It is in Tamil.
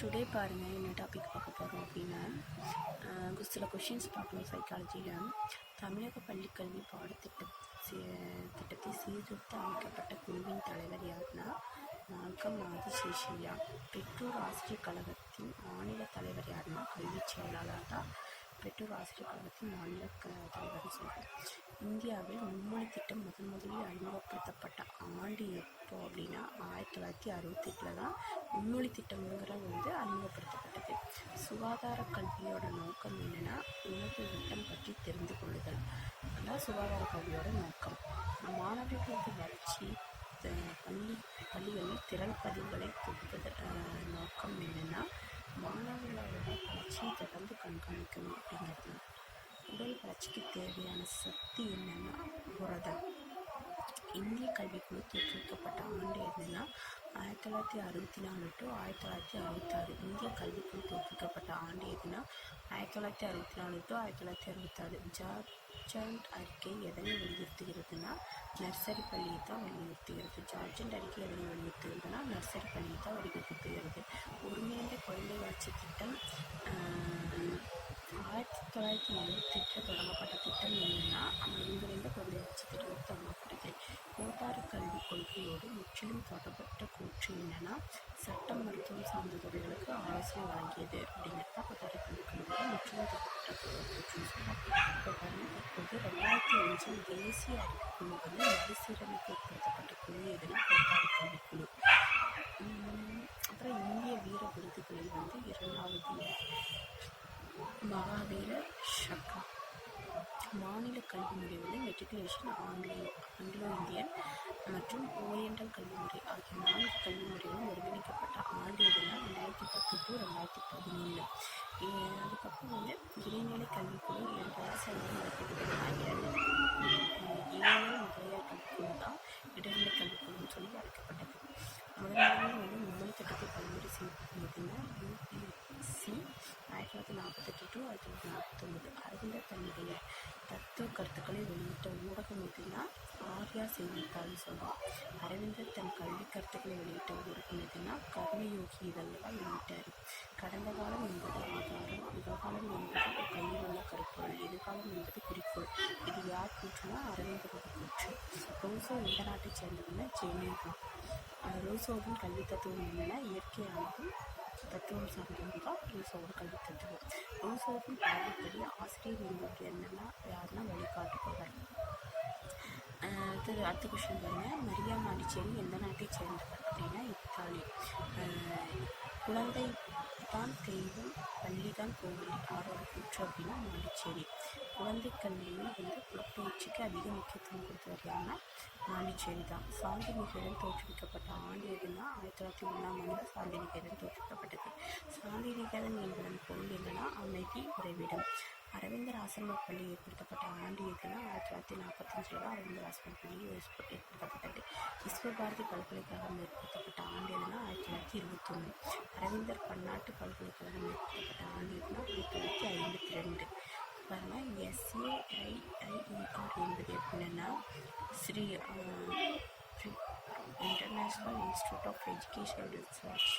டுடே பாருங்கள் என்ன டாபிக் பார்க்க போகிறோம் அப்படின்னா சில கொஷின்ஸ் பார்க்கணும் சைக்காலஜியில். தமிழக பள்ளிக்கல்வி திட்டத்தை சீர்திருத்த அமைக்கப்பட்ட குழுவின் தலைவர் யாருன்னா மால்கம் ஆதிசேஷய்யா. பெற்றோர் ஆசிரியர் கழகத்தின் மாநில தலைவர் யாருன்னா கல்வி செயலாளர் தான் பெற்றோர் ஆசிரியர் கழகத்தின் மாநில தலைவர்னு சொல்கிறார். இந்தியாவில் மும்மொழி திட்டம் முதலில் அறிமுகப்படுத்தப்பட்ட ஆண்டு எப்போ அப்படின்னா 1968 தான் மும்மொழி திட்டம்ங்கிறது அறிமுகப்படுத்தப்பட்டது. சுகாதார கல்வியோட நோக்கம் என்னென்னா உணவு திட்டம் பற்றி தெரிந்து கொள்ளுதல். அதான் சுகாதார கல்வியோட நோக்கம். மாணவர்களுக்கு வளர்ச்சி பள்ளிகளில் திறன் பதிவுகளை கொடுப்பதன் நோக்கம் என்னென்னா மாணவர்களோட வளர்ச்சியை தொடர்ந்து கண்காணிக்கணும் அப்படிங்கிறது. உடல் வளர்ச்சிக்கு தேவையான சக்தி என்னென்னா புரதம். இந்திய கல்விக்குழு தோற்றுவிக்கப்பட்ட ஆண்டு என்னென்னா 1964 to 1966. இந்திய கல்விக்குழு தோற்றுவிக்கப்பட்ட ஆண்டு எதுனா 1964 to 1966. ஜார்ஜண்ட் அறிக்கை எதனை வலியுறுத்துகிறதுனா நர்சரி பள்ளியை தான் வலியுறுத்துகிறது. ஜார்ஜண்ட் அறிக்கை எதனை வலியுறுத்துகிறதுனா நர்சரி பள்ளியை தான் வலியுறுத்துகிறது. ஒருங்கிணைந்த குழந்தை வளர்ச்சி திட்டம் 1978 தொடங்கப்பட்ட திட்டம் என்னென்னா ஒருங்கிணைந்த குழந்தை வளர்ச்சி திட்டம் தொடங்கப்பட்டது. கோட்டாறு கல்விக் கொள்கையோடு முற்றிலும் தொடர்பட்ட கூற்று என்னென்னா சட்டம் மருத்துவம் சார்ந்த துறைகளுக்கு ஆலோசனை வழங்கியது அப்படிங்கிறத கோட்டாறு கல்விக் கொள்கையோடு முற்றிலும் தொடர்பட்ட கூற்றுன்னு சொல்லுவோம். இப்போது 2005 தேசிய அறிவுக்குழு மறுசீரமைப்பு ஏற்படுத்தப்பட்ட குழு எதுனா கோட்டாறு கல்விக்குழு. அப்புறம் இந்திய வீர விருதுகளில் 2வது மகாவீர சக்ரா. மாநில கல்வி முறை மெட்ரிகுலேஷன், ஆங்கிலோ இந்தியன் மற்றும் ஓரியண்டல் கல்வி முறை ஆகிய 4 கல்வி முறைகளும் ஒருங்கிணைக்கப்பட்ட ஆண்டு எதுனா 2010 to 2011. அதுக்கப்புறம் இடைநிலை கல்விக்குழு 2000 ஏழு முதலியார் கல்விக்குழு தான் இடைநிலை கல்விக்குழுன்னு சொல்லி அழைக்கப்பட்டது. முதலாவது மும்மொழி திட்டத்தை பல்வேறு செய்யப்படுவதுன்னா UPSC 1948 to 1949. அரவிந்தர் தன்னுடைய தத்துவ கருத்துக்களை வெளியிட்ட ஊடகம் எதுனா ஆர்யா செய்தித்தாள்னு சொல்கிறோம். அரவிந்தர் தன் கல்வி கருத்துக்களை வெளியிட்ட ஊடகம் எதுனா கர்மயோகி இதழில் தான் வெளியிட்டார். கடந்த காலம் என்பது ஆதாரம், நிகழ்காலம் என்பது கையில் உள்ள கருப்பொருள், எதிர்காலம் என்பது குறிக்கோள். இது யார் கூற்றுனா அரவிந்தரோட கூற்று. ரோசோ எந்த நாட்டை சேர்ந்ததுன்னா ஜெனீவா. ரோசோவின் கல்வி தத்துவம் என்னென்னா இயற்கையானதும் தத்துவம் சார்ந்தது தான் ரோசோவோட கல்வி தத்துவம். ரோசோவின் பார்வைப்படி ஆசிரியர் என்பவர் என்னென்னா யாருன்னா வழிகாட்டுபவர். அடுத்த கொஸ்டின் பாருங்கள். மரியா மாண்டிச்சேரி எந்த நாட்டை சேர்ந்தவர் அப்படின்னா இத்தாலி. குழந்தை தான் தெய்வம், பள்ளி தான் கோவில் யாரோட கூற்று அப்படின்னா மாண்டிச்சேரி. குழந்தை கல்வியில் புலப்பெயர்ச்சிக்கு அதிக முக்கியத்துவம் கொடுத்தவர் யாருன்னா மாண்டிச்சேரி தான். சாந்திநிகேதன் தோற்றுவிக்கப்பட்ட ஆண்டு எதுனா 1901 சாந்திநிகேதன் தோற்றுவிக்கப்பட்டது. சாந்திநிகேதன் என்பதன் பொருள் என்னன்னா அமைதி உறைவிடம். அரவிந்தர் ஆசிரம பள்ளி ஏற்படுத்தப்பட்ட ஆண்டு எதுனா 1945 தான் அரவிந்தர் ஆசிரம பள்ளி ஏற்படுத்தப்பட்டது. விஸ்வபாரதி பல்கலைக்கழகம் ஏற்படுத்தப்பட்ட ஆண்டு எதுனா 1921. அரவிந்தர் பன்னாட்டு பல்கலைக்கழகம் ஏற்படுத்தப்பட்ட ஆண்டு எதுனா 1952. பாருங்கள் SAIIER என்பது என்னென்னா Sri international institute of education research.